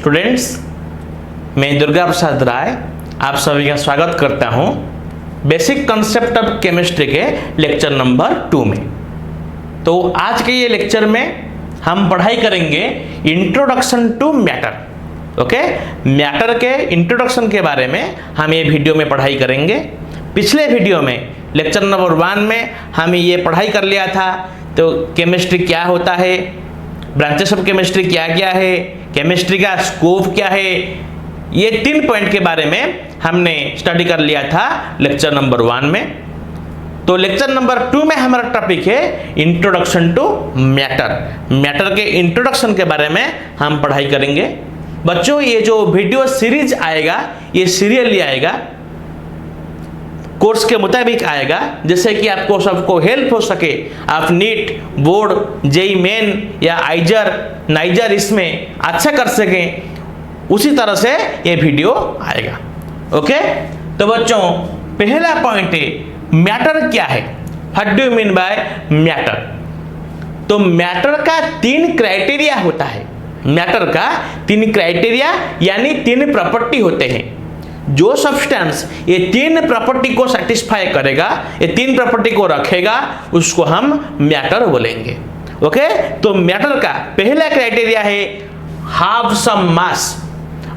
Students, मैं दुर्गा प्रसाद राय आप सभी का स्वागत करता हूं बेसिक कंसेप्ट ऑफ केमिस्ट्री के लेक्चर नंबर 2 में। तो आज के ये लेक्चर में हम पढ़ाई करेंगे introduction to matter. Okay, matter के इंट्रोडक्शन के बारे में हम ये वीडियो में पढ़ाई करेंगे। पिछले वीडियो में लेक्चर नंबर 1 में हम ये पढ़ाई कर लिया था। तो केमिस्ट्री क्या होता है, ब्रांचेस ऑफ केमिस्ट्री क्या क्या है, केमिस्ट्री का स्कोप क्या है, ये 3 पॉइंट के बारे में हमने स्टडी कर लिया था लेक्चर नंबर 1 में। तो लेक्चर नंबर 2 में हमारा टॉपिक है इंट्रोडक्शन टू मैटर। मैटर के इंट्रोडक्शन के बारे में हम पढ़ाई करेंगे। बच्चों, ये जो वीडियो सीरीज आएगा ये सीरियली आएगा, कोर्स के मुताबिक आएगा, जिससे कि आपको सबको हेल्प हो सके। आप नीट, बोर्ड, जेई मेन या आइजर, नाइजर इसमें अच्छा कर सकें, उसी तरह से ये वीडियो आएगा। ओके, तो बच्चों पहला पॉइंट है मैटर क्या है। What do you mean bye matter? तो मैटर का 3 क्राइटेरिया होता है। मैटर का 3 क्राइटेरिया यानी 3 प्रॉपर्टी होते हैं। जो सब्सटेंस ये 3 प्रॉपर्टी को सेटिस्फाई करेगा, ये 3 प्रॉपर्टी को रखेगा, उसको हम मैटर बोलेंगे। ओके, तो मैटर का पहला क्राइटेरिया है हैव सम मास।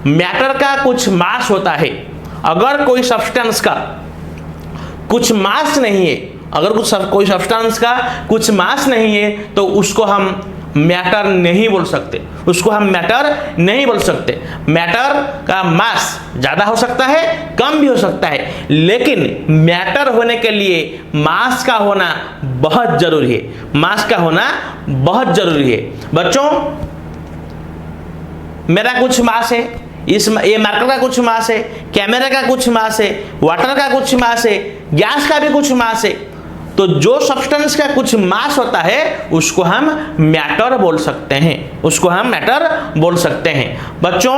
मैटर का कुछ मास होता है। अगर कोई सब्सटेंस का कुछ मास नहीं है, अगर कोई सब्सटेंस का कुछ मास नहीं है, तो उसको हम मैटर नहीं बोल सकते, उसको हम मैटर नहीं बोल सकते। मैटर का मास ज्यादा हो सकता है, कम भी हो सकता है, लेकिन मैटर होने के लिए मास का होना बहुत जरूरी है। मास का होना बहुत जरूरी है। बच्चों, मेरा कुछ मास है, ये मार्कर का कुछ मास है, कैमरा का कुछ मास है, वाटर का कुछ मास है, गैस का भी कुछ मास है। तो जो सब्सटेंस का कुछ मास होता है उसको हम मैटर बोल सकते हैं, उसको हम मैटर बोल सकते हैं। बच्चों,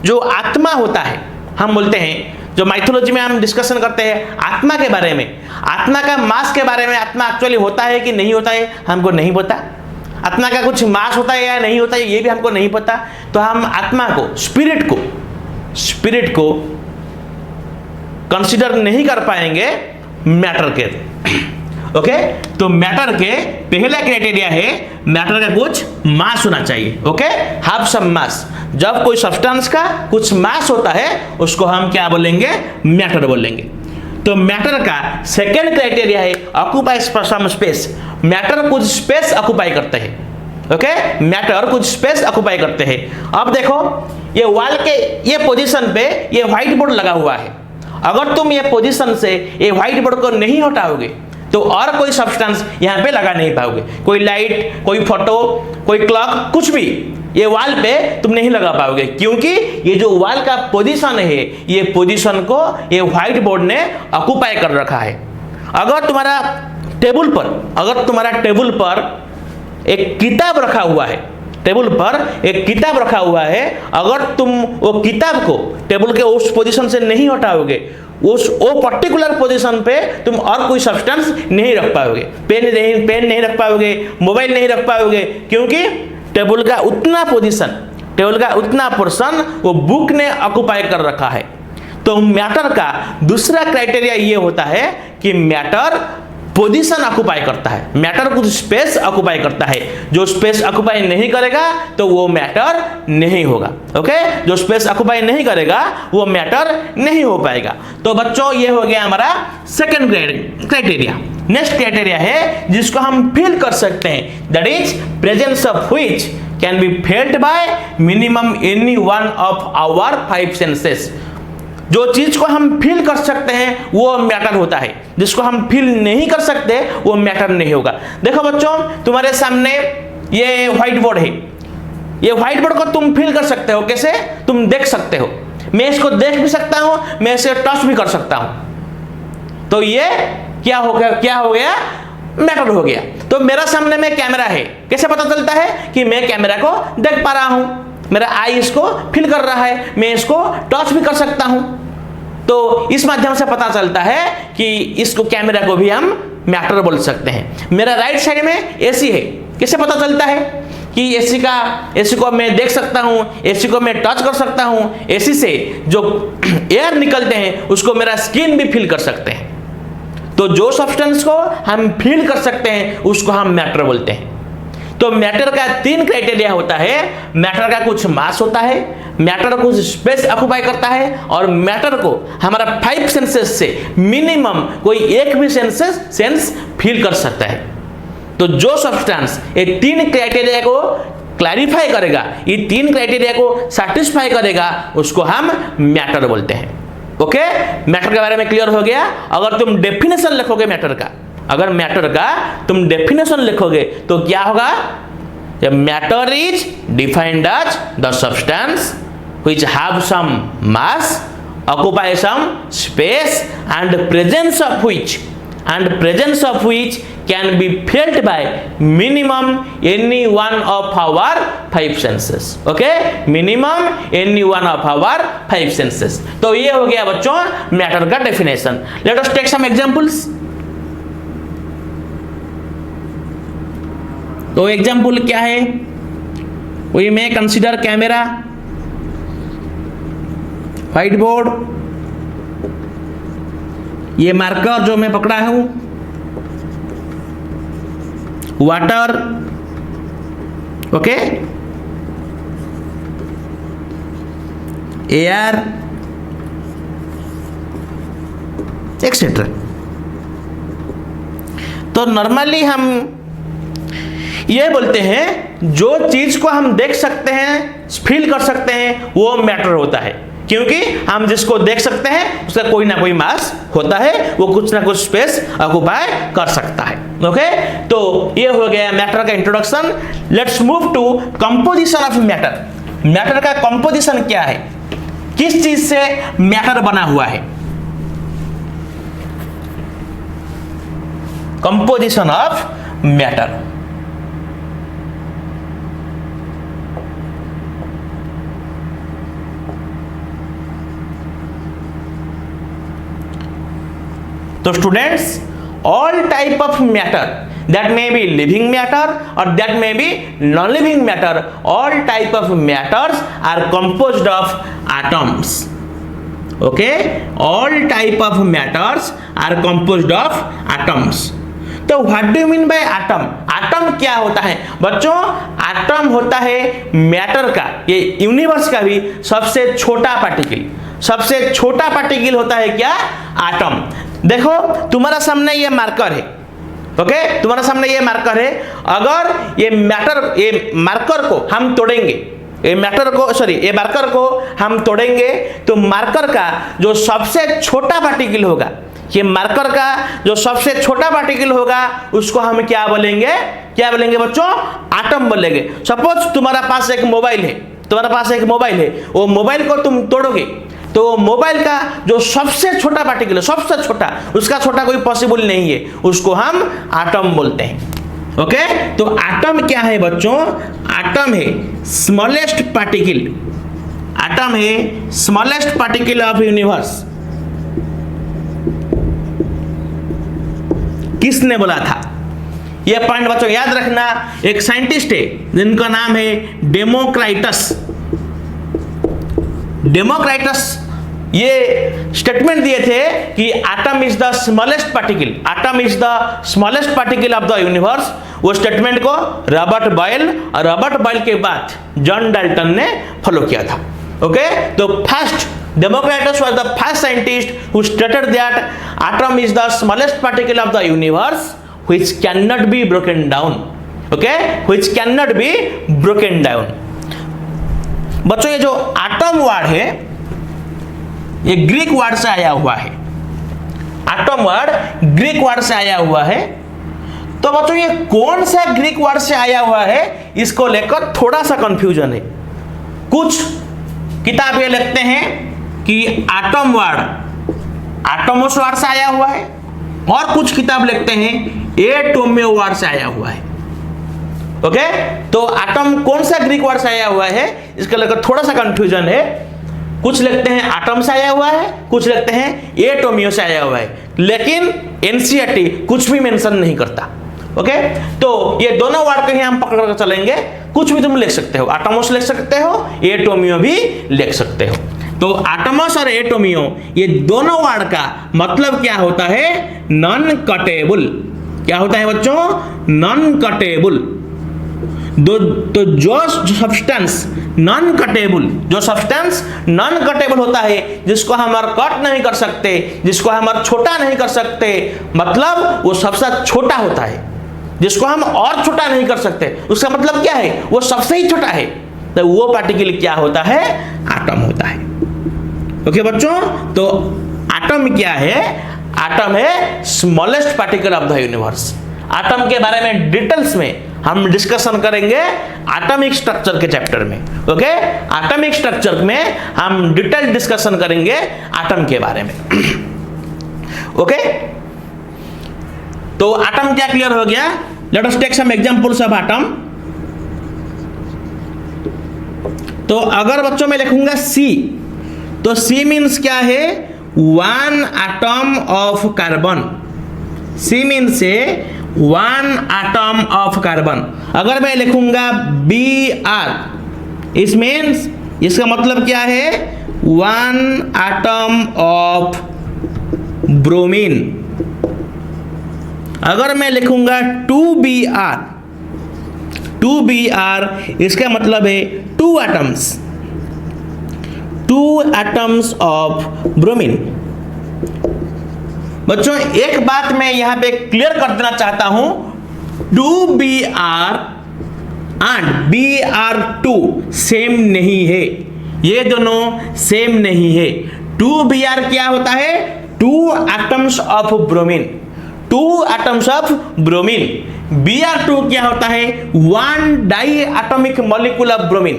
जो आत्मा होता है, हम बोलते हैं, जो माइथोलॉजी में हम डिस्कशन करते हैं आत्मा के बारे में, आत्मा का मास के बारे में, आत्मा एक्चुअली होता है कि नहीं होता है हमको नहीं पता। आत्मा का कुछ मास होता है या नहीं होता है ये भी हमको नहीं पता। तो हम आत्मा को, स्पिरिट को कंसीडर नहीं कर पाएंगे मैटर के। ओके, तो मैटर के पहला क्राइटेरिया है मैटर का कुछ मास होना चाहिए। ओके, हैव सम मास। जब कोई सब्सटेंस का कुछ मास होता है उसको हम क्या बोलेंगे? मैटर बोलेंगे। तो मैटर का सेकेंड क्राइटेरिया है ऑक्यूपाई सम स्पेस। मैटर कुछ स्पेस ऑक्यूपाई करते हैं। ओके, मैटर कुछ स्पेस ऑक्यूपाई करते हैं। अब देखो, ये वॉल के ये पोजीशन पे ये व्हाइट बोर्ड लगा हुआ है। अगर तुम ये पोजीशन से ये व्हाइट बोर्ड को नहीं हटाओगे तो और कोई सब्सटेंस यहाँ पे लगा नहीं पाओगे। कोई लाइट, कोई फोटो, कोई क्लॉक, कुछ भी ये वॉल पे तुम नहीं लगा पाओगे, क्योंकि ये जो वॉल का पोजीशन है, ये पोजीशन को ये व्हाइट बोर्ड ने ऑक्यूपाई कर रखा है। अगर तुम्हारा टेबल पर एक किताब रखा हुआ है, टेबल पर एक किताब रखा हुआ है, अगर तुम वो किताब को टेबल के उस पोजीशन से नहीं हटाओगे, वो पर्टिकुलर पोजीशन पे तुम और कोई सब्सटेंस नहीं रख पाओगे। पेन नहीं रख पाओगे, मोबाइल नहीं रख पाओगे, क्योंकि टेबल का उतना पोर्शन वो बुक ने ऑक्यूपाई कर रखा है। तो मैटर का दूसरा क्राइटेरिया ये होता है कि मैटर पोजीशन ऑक्यूपाई करता है, मैटर कुछ स्पेस ऑक्यूपाई करता है। जो स्पेस ऑक्यूपाई नहीं करेगा तो वो मैटर नहीं होगा। ओके, जो स्पेस ऑक्यूपाई नहीं करेगा वो मैटर नहीं हो पाएगा। तो बच्चों, ये हो गया हमारा सेकंड क्राइटेरिया। नेक्स्ट क्राइटेरिया है जिसको हम फील कर सकते हैं, that is presence of which can be felt by minimum any one of our 5 senses. जो चीज को हम फील कर सकते हैं वो मैटर होता है, जिसको हम फील नहीं कर सकते वो मैटर नहीं होगा। देखो बच्चों, तुम्हारे सामने ये व्हाइट बोर्ड है। ये व्हाइट बोर्ड को तुम फील कर सकते हो। कैसे? तुम देख सकते हो। मैं इसको देख भी सकता हूं, मैं इसे टच भी कर सकता हूं। तो ये क्या हो गया? मैटर हो गया। तो मेरा सामने में कैमरा है, कैसे पता चलता है कि मैं कैमरा को देख पा रहा हूं? मेरा आई इसको फील कर रहा है, मैं इसको टच भी कर सकता हूं। तो इस माध्यम से पता चलता है कि इसको, कैमरा को भी हम मैटर बोल सकते हैं। मेरा राइट साइड में एसी है, कैसे पता चलता है? कि एसी को मैं देख सकता हूं, एसी को मैं टच कर सकता हूं, एसी से जो एयर निकलते हैं उसको मेरा स्किन भी फील कर सकते हैं। तो जो सब्सटेंस को हम फील कर सकते हैं उसको हम मैटर बोलते हैं। तो मैटर का 3 क्राइटेरिया होता है। मैटर का कुछ मास होता है, मैटर कुछ स्पेस ऑक्युपाई करता है, और मैटर को हमारा 5 सेंसेस से मिनिमम कोई एक भी सेंस फील कर सकता है। तो जो सब्सटेंस ये 3 क्राइटेरिया को क्लैरिफाई करेगा, ये 3 क्राइटेरिया को सैटिस्फाई करेगा, उसको हम मैटर बोलते हैं। ओके, मैटर के बारे में क्लियर हो गया। अगर तुम डेफिनेशन लिखोगे मैटर का, अगर मैटर का तुम डेफिनेशन लिखोगे तो क्या होगा? Matter is defined as the substance which have some mass, occupy some space and presence of which can be felt by minimum any one of our 5 senses. Okay, minimum any one of our 5 senses. तो ये हो गया बच्चों matter का definition. Let us take some examples. तो example क्या है? We may consider camera, white board, ये मार्कर जो मैं पकड़ा हूं, वाटर, ओके, एयर, एक्सेट्रा। तो नॉर्मली हम ये बोलते हैं जो चीज को हम देख सकते हैं, फील कर सकते हैं, वो मैटर होता है, क्योंकि हम जिसको देख सकते हैं उसका कोई ना कोई मास होता है, वो कुछ ना कुछ स्पेस ऑक्युपाई कर सकता है। ओके, तो ये हो गया मैटर का introduction. Let's move to composition of matter. Matter का कंपोजिशन क्या है, किस चीज से मैटर बना हुआ है? Composition of matter. तो students, all type of matter, that may be living matter or that may be non-living matter, all type of matters are composed of atoms. Okay, all type of matters are composed of atoms. तो what do you mean by atom? Atom क्या होता है बच्चों? Atom होता है matter का, ये universe का भी सबसे छोटा पार्टिकल। सबसे छोटा पार्टिकल होता है क्या? एटम। देखो तुम्हारा सामने ये मार्कर है, ओके, तुम्हारा सामने ये मार्कर है। अगर ये मार्कर को हम तोड़ेंगे, ये मार्कर को हम तोड़ेंगे, तो मार्कर का जो सबसे छोटा पार्टिकल होगा, ये मार्कर का जो सबसे छोटा पार्टिकल होगा, उसको हम क्या बोलेंगे? क्या बोलेंगे बच्चों? एटम बोलेंगे। सपोज तुम्हारा पास एक मोबाइल है, वो मोबाइल को तुम तोड़ोगे, तो मोबाइल का जो सबसे छोटा पार्टिकल है, सबसे छोटा, उसका छोटा कोई पॉसिबल नहीं है, उसको हम एटम बोलते हैं। ओके, तो एटम क्या है बच्चों? एटम है स्मॉलेस्ट पार्टिकल। एटम है स्मॉलेस्ट पार्टिकल ऑफ यूनिवर्स। किसने बोला था? यह पॉइंट बच्चों याद रखना। एक साइंटिस्ट है जिनका नाम है डेमोक्राइटस। ये स्टेटमेंट दिए थे कि atom is the smallest particle of the universe. वो स्टेटमेंट को रॉबर्ट बॉयल के बाद जॉन डाल्टन ने फॉलो किया था। ओके, तो first Democritus was the first scientist who stated that atom is the smallest particle of the universe which cannot be broken down. Okay, which cannot be broken down. बच्चों ये जो atom word है ये Greek word से आया हुआ है। Atom word Greek word से आया हुआ है। तो बच्चों ये कौन सा ग्रीक वर्ड से आया हुआ है, इसको लेकर थोड़ा सा कंफ्यूजन है। कुछ किताब ये लिखते हैं कि एटम वर्ड एटोमोस वर्ड से आया हुआ है, और कुछ किताब लिखते हैं एटोमियो वर्ड से आया हुआ है। ओके, तो एटम कौन सा ग्रीक वर्ड से आया हुआ है, इसके लेकर थोड़ा सा कंफ्यूजन है। कुछ लिखते हैं एटम से आया हुआ है, कुछ लिखते हैं एटोमियो से आया हुआ है, लेकिन एनसीईआरटी कुछ भी मेंशन नहीं करता। ओके, तो ये दोनों वर्ड को ही हम पकड़ कर चलेंगे। कुछ भी तुम लिख सकते हो, एटमोस लिख सकते हो, एटोमियो भी लिख सकते हो। तो एटमस और एटोमियो ये दोनों वर्ड का मतलब क्या होता है? Non cuttable. क्या होता है बच्चों? Non cuttable. तो जो सब्सटेंस नॉन कटेबल, जो सब्सटेंस नॉन कटेबल होता है, जिसको हम कट नहीं कर सकते, जिसको हम छोटा नहीं कर सकते, मतलब वो सबसे छोटा होता है, जिसको हम और छोटा नहीं कर सकते, उसका मतलब क्या है? वो सबसे ही छोटा है, तो वो पार्टिकल क्या होता है? एटम होता है। ओके बच्चों, तो एटम क्या है? एटम है smallest particle of the universe. Atom के बारे में डिटेल्स में हम डिस्कशन करेंगे एटॉमिक स्ट्रक्चर के चैप्टर में। ओके, एटॉमिक स्ट्रक्चर में हम डिटेल डिस्कशन करेंगे एटम के बारे में। ओके, तो एटम क्या क्लियर हो गया? Let us take some examples of atom. तो अगर बच्चों में लिखूंगा सी, तो सी मीन्स क्या है? One atom of carbon. C means से वन एटम ऑफ कार्बन। अगर मैं लिखूंगा बी आर, इस मीन्स इसका मतलब क्या है? One atom of bromine. अगर मैं लिखूंगा 2Br, 2Br इसका मतलब है 2 एटम्स, 2 एटम्स ऑफ ब्रोमीन। बच्चों एक बात मैं यहां पे क्लियर कर देना चाहता हूं, 2Br एंड Br2 सेम नहीं है, ये दोनों सेम नहीं है। 2Br क्या होता है? 2 atoms of bromine, 2 atoms of bromine. Br2 क्या होता है? 1 di atomic molecule of bromine.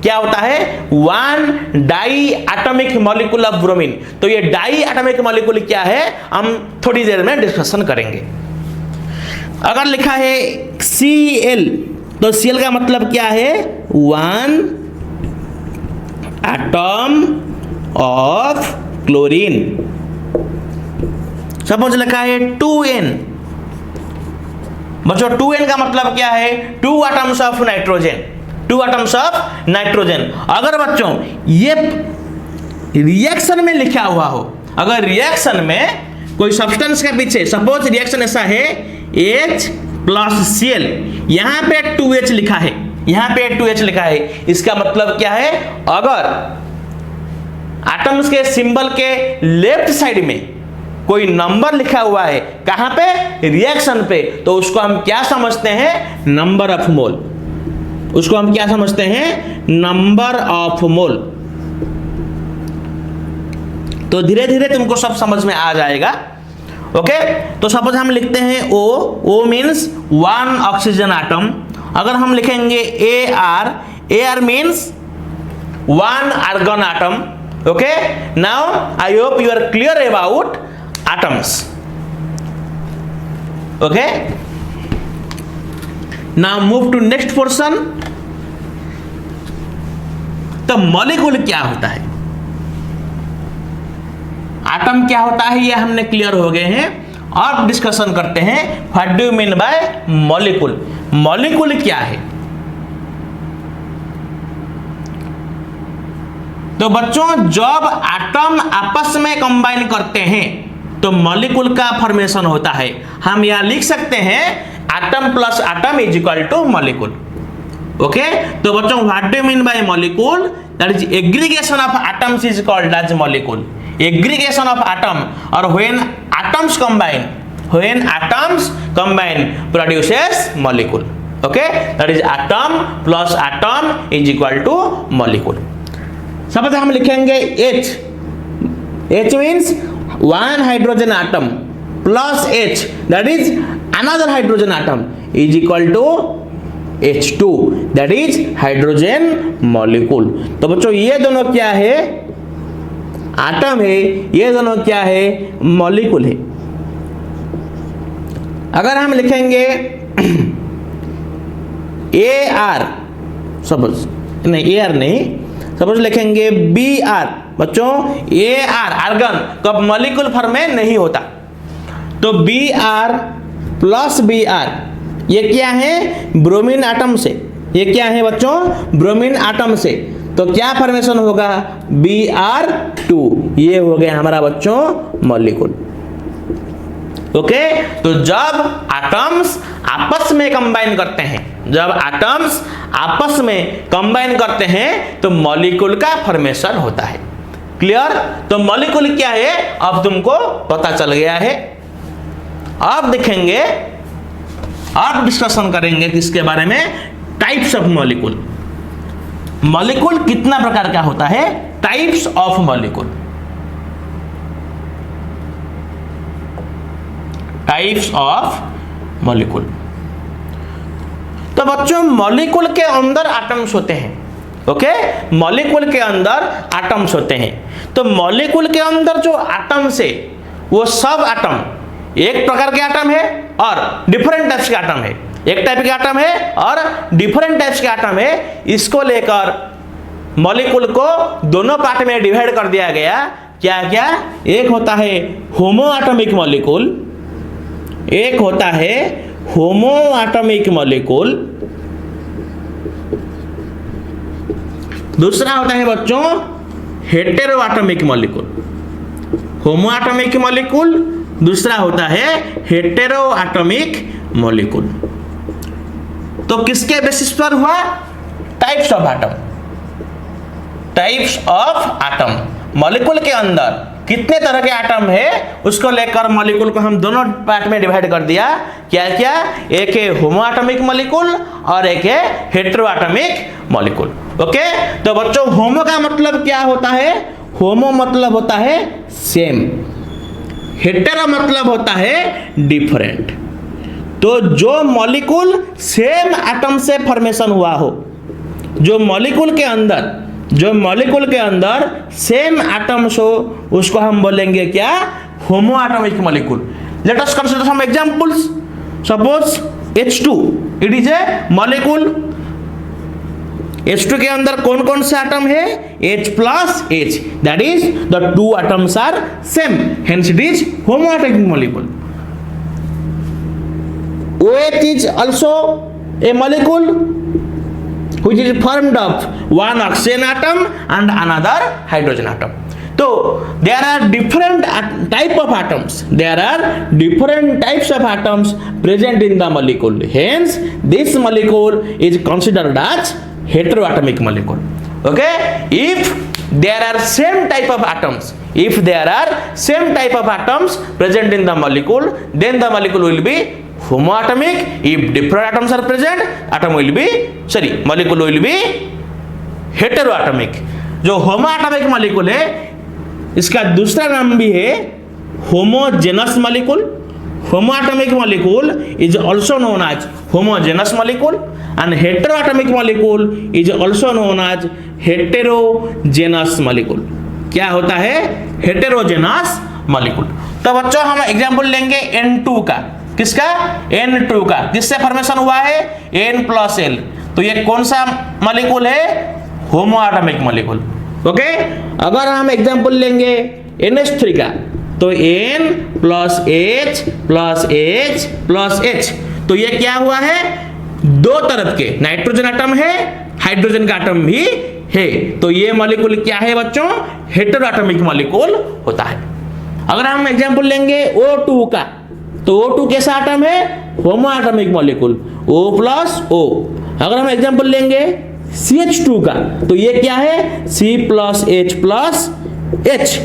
क्या होता है? 1 di atomic molecule of bromine. तो ये डाई एटॉमिक मॉलिक्यूल क्या है, हम थोड़ी देर में डिस्कशन करेंगे। अगर लिखा है Cl, तो Cl का मतलब क्या है? 1 एटम ऑफ क्लोरीन। सपोज लिखा है 2N, बच्चों 2N का मतलब क्या है? 2 atoms of nitrogen, 2 atoms of nitrogen. अगर बच्चों ये रिएक्शन में लिखा हुआ हो, अगर रिएक्शन में कोई सब्सटेंस के पीछे, सपोज रिएक्शन ऐसा है H प्लस Cl, यहां पे 2H लिखा है, यहां पे 2H लिखा है, इसका मतलब क्या है? अगर एटम्स के सिंबल के लेफ्ट साइड में कोई नंबर लिखा हुआ है, कहां पे? रिएक्शन पे, तो उसको हम क्या समझते हैं? Number of mole. उसको हम क्या समझते हैं? Number of mole. तो धीरे धीरे तुमको सब समझ में आ जाएगा। ओके, तो सपोज हम लिखते हैं O, O means 1 oxygen atom. अगर हम लिखेंगे AR, AR means 1 argon atom. Okay, now I hope you are clear about atoms. Okay, now move to next portion. तो मॉलिक्यूल क्या होता है, एटम क्या होता है, ये हमने क्लियर हो गए हैं। अब डिस्कशन करते हैं what do you mean by molecule. Molecule क्या है? तो बच्चों जब एटम आपस में कंबाइन करते हैं तो मॉलिक्यूल का फॉर्मेशन होता है। हम यहां लिख सकते हैं atom plus atom is equal to molecule. Okay, तो बच्चों what do you mean by molecule? That is aggregation of atoms is called as molecule. Aggregation of atom, और when atoms combine produces molecule. Okay, that is atom plus atom is equal to molecule. Suppose हम लिखेंगे H, H means 1 hydrogen atom plus H, that is another hydrogen atom is equal to H2, that is hydrogen molecule. तो बच्चों ये दोनों क्या है? Atom है, ये दोनों क्या है? मॉलिक्यूल है। अगर हम लिखेंगे AR, सपोज नहीं AR नहीं, सपोज लिखेंगे BR, बच्चों AR आर्गन कब मॉलिक्यूल फॉर्म में नहीं होता, तो BR प्लस BR ये क्या है? ब्रोमीन एटम से, ये क्या है बच्चों, ब्रोमीन आटम से, तो क्या फॉर्मेशन होगा, Br2, ये हो गया हमारा बच्चों मॉलिक्यूल। ओके, तो जब एटम्स आपस में कंबाइन करते हैं, जब एटम्स आपस में कंबाइन करते हैं तो मॉलिक्यूल का फॉर्मेशन होता है। क्लियर? तो मॉलिक्यूल क्या है अब तुमको पता चल गया है। अब देखेंगे, अब डिस्कशन करेंगे किसके बारे में, टाइप्स ऑफ मॉलिक्यूल। मॉलिक्यूल कितना प्रकार का होता है, types of molecule. Types of molecule. तो बच्चों मॉलिक्यूल के अंदर एटम्स होते हैं। ओके, मॉलिक्यूल के अंदर एटम्स होते हैं। तो मॉलिक्यूल के अंदर जो एटम्स है वो सब एटम एक प्रकार के एटम है और डिफरेंट टाइप्स के एटम है, एक टाइप के एटम है और डिफरेंट टाइप्स के एटम है। इसको लेकर मॉलिक्यूल को दोनों पार्ट में डिवाइड कर दिया गया। क्या क्या, एक होता है होमो एटॉमिक मॉलिक्यूल, एक होता है होमो एटॉमिक मॉलिक्यूल, दूसरा होता है बच्चों हेटेरो एटॉमिक मॉलिक्यूल। होमो एटॉमिक मॉलिक्यूल, दूसरा होता है हेटेरो एटॉमिक मॉलिक्यूल। तो किसके बेसिस पर हुआ, types of atom. Types of atom, molecule के अंदर कितने तरह के एटम है उसको लेकर मॉलिक्यूल को हम दोनों पार्ट में डिवाइड कर दिया। क्या क्या, एक है होमो एटॉमिक मॉलिक्यूल और एक है हेटेरो एटॉमिक मॉलिक्यूल। ओके, तो बच्चों होमो का मतलब क्या होता है, होमो मतलब होता है सेम, हेटेरो मतलब होता है डिफरेंट। तो जो मॉलिक्यूल सेम एटम से फॉर्मेशन हुआ हो, जो मॉलिक्यूल के अंदर सेम एटम्स हो, उसको हम बोलेंगे क्या, homo atomic molecule. Let us consider some examples. Suppose H2, it is a molecule. H2 के अंदर कौन कौन से एटम है, H plus H, that is the two atoms are same, hence it is homo atomic molecule. OH is also a molecule which is formed of one oxygen atom and another hydrogen atom. So there are different type of atoms. There are different types of atoms present in the molecule. Hence, this molecule is considered as heteroatomic molecule. Okay? If there are same type of atoms, if there are same type of atoms present in the molecule, then the molecule will be homoatomic. If different atoms are present, molecule will be heteroatomic. जो होमोएटॉमिक molecule है इसका दूसरा नाम भी है homogenous molecule. Homoatomic molecule is also known as homogeneous molecule and heteroatomic molecule is also known as heterogeneous molecule. क्या होता है, हेटेरोजेनस मॉलिक्यूल। तो बच्चों हम एग्जांपल लेंगे N2 का, किसका, N2 का, किससे फॉर्मेशन हुआ है, N प्लस L। तो ये कौन सा मॉलिक्यूल है, होमोएटॉमिक मॉलिक्यूल। ओके, अगर हम एग्जांपल लेंगे NH3 का, तो N plus H plus H plus H, तो ये क्या हुआ है, दो तरफ के नाइट्रोजन एटम है, हाइड्रोजन का एटम भी है। तो ये मॉलिक्यूल क्या है बच्चों, हेटेरोएटॉमिक मॉलिक्यूल होता है। अगर हम एग्जांपल लेंगे O2 का, तो O2 कैसा एटम है, होमोएटॉमिक मॉलिक्यूल, O प्लस O। अगर हम एग्जांपल लेंगे CH2 का, तो ये क्या है, C plus H plus H,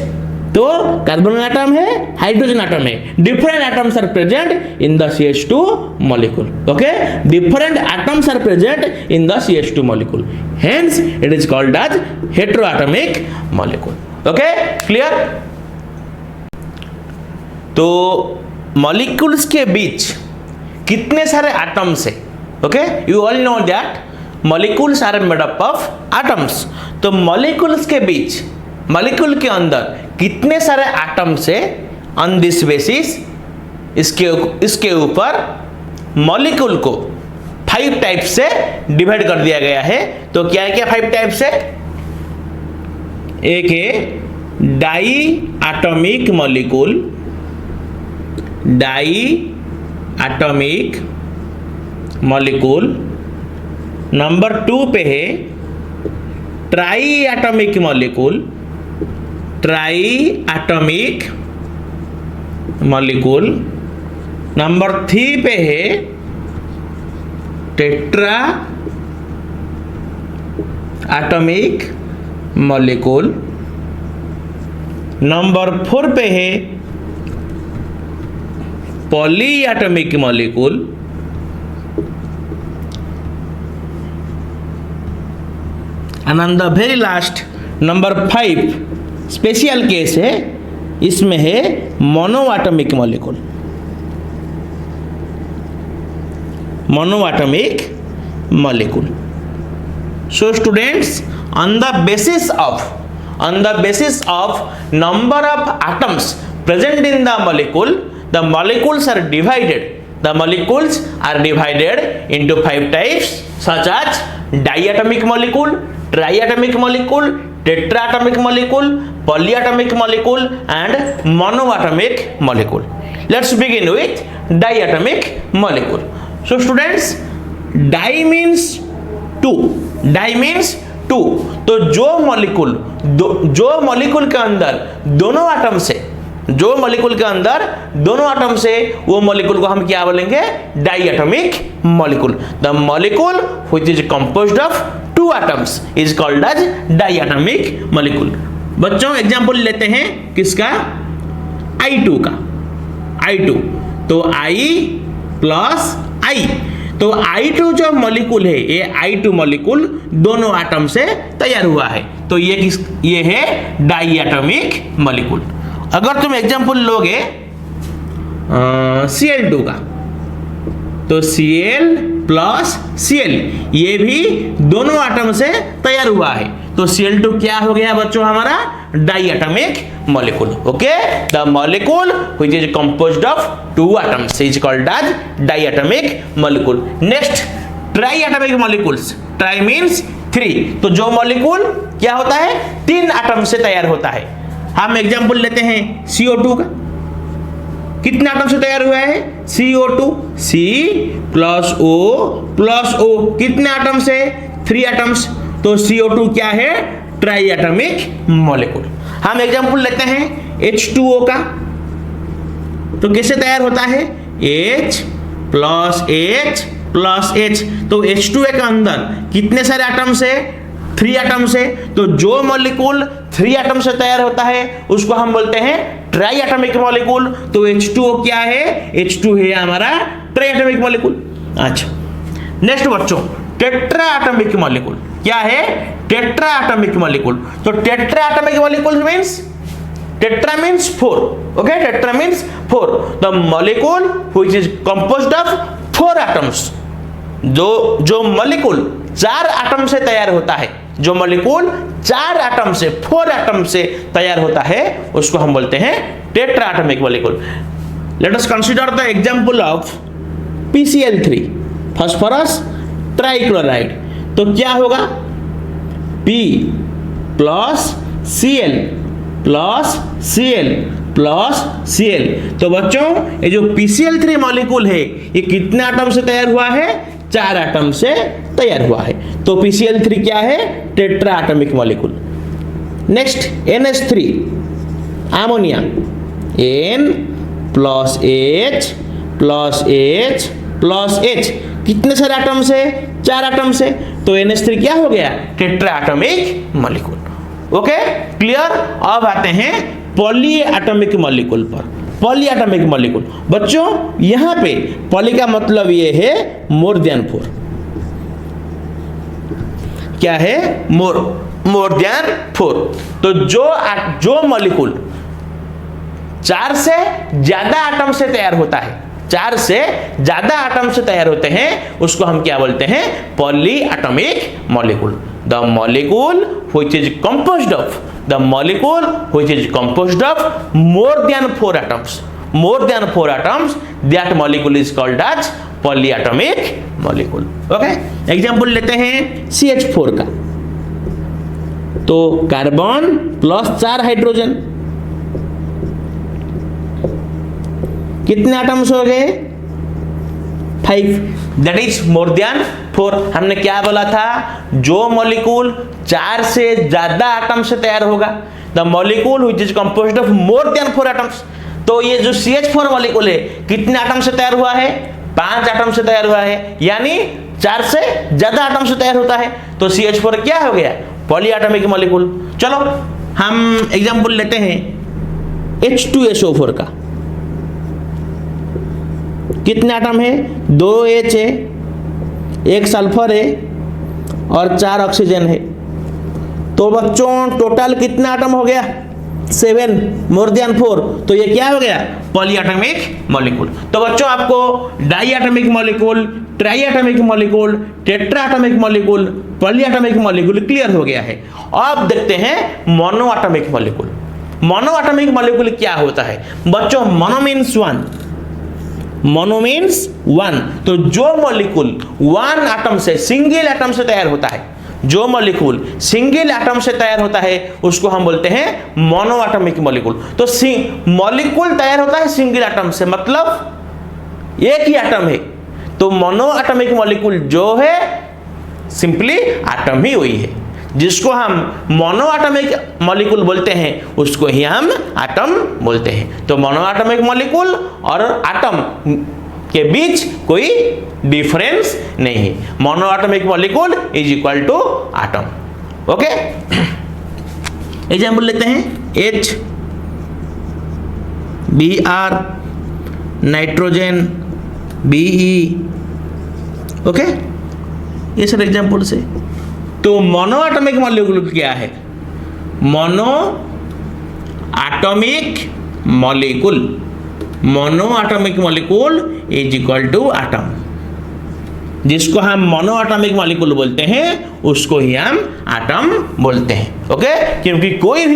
तो कार्बन एटम है, हाइड्रोजन एटम है। Different atoms are present in the CH2 molecule. Okay, different atoms are present in the CH2 molecule, hence it is called as heteroatomic molecule. Okay, clear. तो molecules के बीच कितने सारे atoms है, okay, you all know that molecules are made up of atoms. तो molecules के बीच, molecule के अंदर कितने सारे एटम्स है, ऑन दिस बेसिस इसके ऊपर मॉलिक्यूल को 5 टाइप से डिवाइड कर दिया गया है। तो क्या है, क्या 5 टाइप्स है, एक है di atomic molecule, di atomic molecule, number 2 पे है tri atomic molecule, tri atomic molecule. Number 3 पे है टेट्रा एटॉमिक मॉलिक्यूल। नंबर 4 पे है poly atomic molecule. And on the very last number 5 special case है, इसमें है mono atomic molecule, mono atomic molecule. So students, on the basis of number of atoms present in the molecule, the molecules are divided into 5 types such as diatomic molecule, triatomic molecule, tetraatomic molecule, polyatomic molecule and monoatomic molecule. Let's begin with diatomic molecule. So students, di means 2, di means 2। तो जो molecule के अंदर दोनों atom से, जो molecule के अंदर दोनों एटम से, वो मॉलिक्यूल को हम क्या बोलेंगे? Diatomic molecule. The molecule which is composed of 2 atoms is called as diatomic molecule. बच्चों एग्जांपल लेते हैं किसका? I2 का। I2 तो I प्लस I, तो I2 जो मॉलिक्यूल है, ये I2 मॉलिक्यूल दोनों एटम से तैयार हुआ है, तो ये है डाइएटॉमिक मॉलिक्यूल। अगर तुम एग्जांपल लोगे Cl2 का, तो Cl प्लस Cl ये भी दोनों एटम से तैयार हुआ है, तो Cl2 क्या हो गया बच्चों? हमारा diatomic molecule. Okay, the molecule which is composed of 2 atoms is called as diatomic molecule. Next, triatomic molecules. Tri means 3, तो जो मॉलिक्यूल क्या होता है? 3 एटम से तैयार होता है। हम एग्जांपल लेते हैं CO2 का। कितने एटम से तैयार हुआ है? CO2, C प्लस O, कितने एटम से? 3 एटम्स, तो CO2 क्या है? Triatomic molecule. हम एग्जांपल लेते हैं H2O का, तो कैसे तैयार होता है? H plus H plus H, तो H2O के अंदर कितने सारे एटम्स है? 3 एटम्स है, तो जो मॉलिक्यूल 3 एटम से तैयार होता है उसको हम बोलते हैं ट्राइएटॉमिक मॉलिक्यूल। तो H2O क्या है? H2 है हमारा ट्राइएटॉमिक मॉलिक्यूल। अच्छा, नेक्स्ट बच्चों, टेट्राएटॉमिक मॉलिक्यूल। क्या है? Tetraatomic molecule. तो tetraatomic molecule means, tetra means 4। Okay, tetra means 4, the molecule which is composed of 4 atoms. जो मॉलिक्यूल 4 एटम से तैयार होता है, जो मॉलिक्यूल 4 एटम से, 4 एटम से तैयार होता है, उसको हम बोलते हैं tetraatomic molecule. Let us consider the example of PCl3, phosphorus trichloride. तो क्या होगा? P plus Cl plus Cl plus Cl। तो बच्चों, ये जो PCl3 मॉलिक्यूल है, ये कितने एटम से तैयार हुआ है? 4 एटम से तैयार हुआ है, तो PCl3 क्या है? Tetraatomic molecule. Next, NH3 ammonia, N plus H plus H plus H, कितने सारे एटम से? 4 एटम से, तो NH3 क्या हो गया? टेट्राएटॉमिक मॉलिक्यूल। Okay, clear. अब आते हैं पॉलीएटॉमिक मॉलिक्यूल पर। पॉलीएटॉमिक मॉलिक्यूल बच्चों, यहां पे पॉली का मतलब ये है मोर देन 4। क्या है? मोर देन 4। तो जो मॉलिक्यूल 4 से ज्यादा एटम से तैयार होता है, 4 से ज्यादा एटम से तैयार होते हैं, उसको हम क्या बोलते हैं? Polyatomic molecule. The molecule which is composed of, the molecule which is composed of more than 4 atoms, more than 4 atoms, that molecule is called as polyatomic molecule. Okay, example लेते हैं CH4 का। तो कार्बन प्लस 4 हाइड्रोजन, कितने atoms हो गए? 5 that is more than 4। हमने क्या बोला था, जो मॉलिक्यूल 4 से ज्यादा एटम से तैयार होगा, the molecule which is composed of more than 4 atoms. तो ये जो CH4 मॉलिक्यूल है कितने एटम से तैयार हुआ है, 5 एटम से तैयार हुआ है, यानी 4 से ज्यादा एटम से तैयार होता है। तो CH4 क्या हो गया, पॉलीएटॉमिक मॉलिक्यूल। चलो हम एग्जांपल लेते हैं H2SO4 का। कितने एटम है, 2 H है, 1 सल्फर है और 4 ऑक्सीजन है। तो बच्चों टोटल कितना एटम हो गया, 7 मोर देन 4। तो ये क्या हो गया, पॉलीएटॉमिक मॉलिक्यूल। तो बच्चों आपको diatomic molecule, triatomic molecule, tetraatomic molecule, polyatomic molecule clear हो गया है। अब देखते हैं मोनोएटॉमिक मॉलिक्यूल। मोनोएटॉमिक मॉलिक्यूल क्या होता है बच्चों, मोनो मीन्स 1, मोनो मीन्स 1। तो जो मॉलिक्यूल 1 एटम से, सिंगल एटम से तैयार होता है, जो मॉलिक्यूल सिंगल एटम से तैयार होता है उसको हम बोलते हैं मोनोएटॉमिक मॉलिक्यूल। तो मॉलिक्यूल तैयार होता है सिंगल एटम से, मतलब एक ही एटम है। तो मोनोएटॉमिक मॉलिक्यूल जो है सिंपली एटम ही वही है, जिसको हम मोनोएटॉमिक मॉलिक्यूल बोलते हैं उसको ही हम एटम बोलते हैं। तो मोनोएटॉमिक मॉलिक्यूल और एटम के बीच कोई डिफरेंस नहीं है। Monoatomic molecule is equal to atom. Okay, example लेते हैं H, Br, nitrogen, Be। Okay, ये सब एग्जांपल से। तो मोनोएटॉमिक मॉलिक्यूल क्या है, mono atomic molecule, monoatomic molecule is equal to atom. जिसको हम मोनोएटॉमिक मॉलिक्यूल बोलते हैं उसको ही हम एटम बोलते हैं। ओके, क्योंकि कोई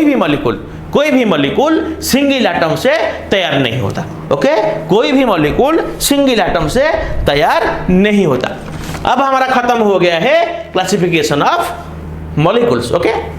भी मॉलिक्यूल सिंगल एटम से तैयार नहीं होता। ओके, कोई भी मॉलिक्यूल सिंगल एटम से तैयार नहीं होता। अब हमारा खत्म हो गया है क्लासिफिकेशन ऑफ मॉलिक्यूल्स। ओके,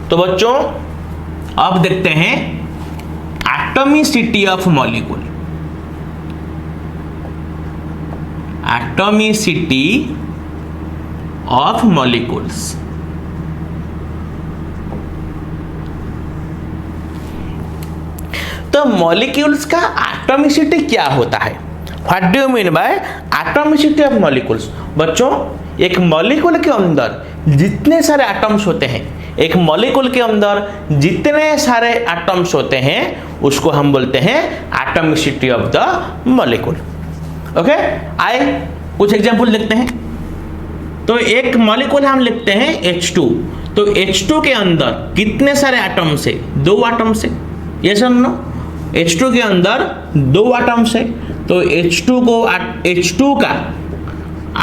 तो बच्चों अब देखते हैं atomicity of molecule. Atomicity of molecules. तो मॉलिक्यूल्स का एटॉमिसिटी क्या होता है, what do you mean bye atomicity of molecules. बच्चों एक मॉलिक्यूल के अंदर जितने सारे एटम्स होते हैं, एक मॉलिक्यूल के अंदर जितने सारे एटम्स होते हैं उसको हम बोलते हैं atomicity of the molecule. Okay, आए कुछ एग्जांपल देखते हैं। तो एक मॉलिक्यूल हम लिखते हैं H2। तो H2 के अंदर कितने सारे एटम्स है, 2 एटम्स है। ये सुनो, H2 के अंदर 2 एटम्स है। तो H2 का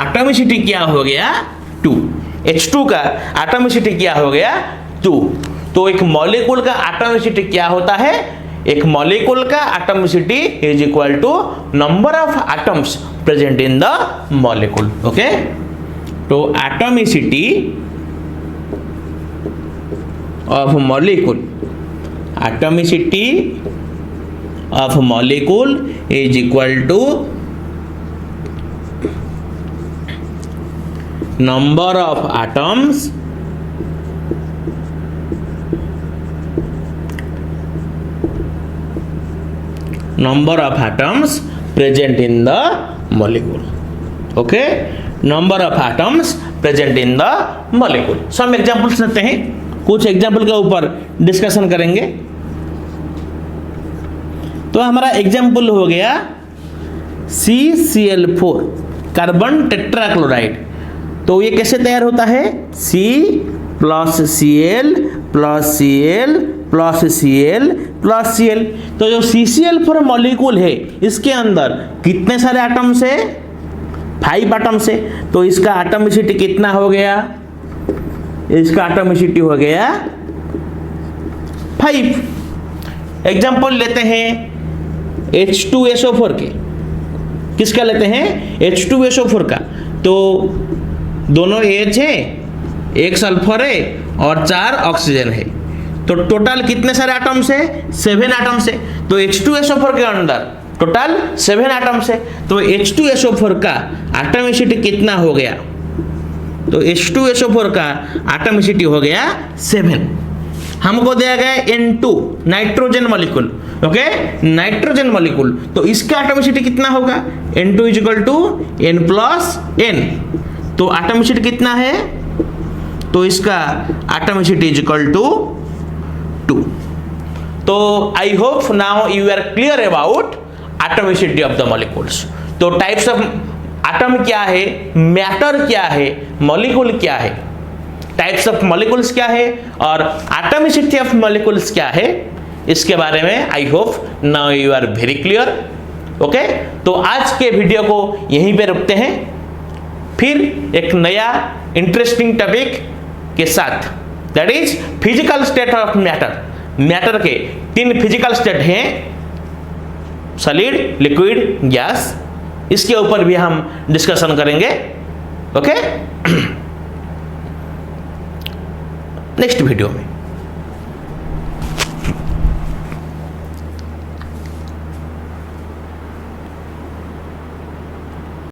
एटॉमिसिटी क्या हो गया, 2। H2 का एटॉमिसिटी क्या हो गया, 2। तो एक मॉलिक्यूल का एटॉमिसिटी क्या होता है, एक मॉलिक्यूल का atomicity is equal to number of atoms present in the molecule. Okay, तो atomicity of molecule, atomicity of molecule is equal to number of atoms present in the molecule. Okay, number of atoms present in the molecule. Some examples लेते हैं, कुछ example के ऊपर discussion करेंगे। तो हमारा example हो गया CCl4 कार्बन टेट्राक्लोराइड। तो ये कैसे तैयार होता है, C+Cl+Cl plus Cl plus Cl। तो जो CCl4 मॉलिक्यूल है इसके अंदर कितने सारे एटम्स है? 5 एटम्स है। तो इसका एटॉमिसिटी कितना हो गया? इसका एटॉमिसिटी हो गया 5। एग्जांपल लेते हैं H2SO4 के। किसका लेते हैं? H2SO4 का। तो दोनों H है, एक सल्फर है और 4 ऑक्सीजन है। तो टोटल कितने सारे एटम्स है? 7 एटम्स है। तो H2SO4 के अंदर टोटल 7 एटम्स है। तो H2SO4 का एटॉमिसिटी कितना हो गया? तो H2SO4 का एटॉमिसिटी हो गया 7। हमको दिया गया N2 nitrogen molecule. Okay, nitrogen molecule. तो इसका एटॉमिसिटी कितना होगा? N2 equal to N plus N। तो एटॉमिसिटी कितना है? तो इसका एटॉमिसिटी इक्वल टू 2। तो I hope now you are clear about atomicity of the molecules. तो टाइप्स ऑफ एटम क्या है, मैटर क्या है, मॉलिक्यूल क्या है, टाइप्स ऑफ मॉलिक्यूल्स क्या है और एटॉमिसिटी ऑफ मॉलिक्यूल्स क्या है, इसके बारे में I hope now you are very clear. Okay, तो आज के वीडियो को यहीं पे रुकते हैं, फिर एक नया इंटरेस्टिंग टॉपिक के साथ, that is physical state of matter. Matter के 3 फिजिकल स्टेट हैं, सॉलिड, लिक्विड, गैस। इसके ऊपर भी हम डिस्कशन करेंगे। ओके, नेक्स्ट वीडियो में।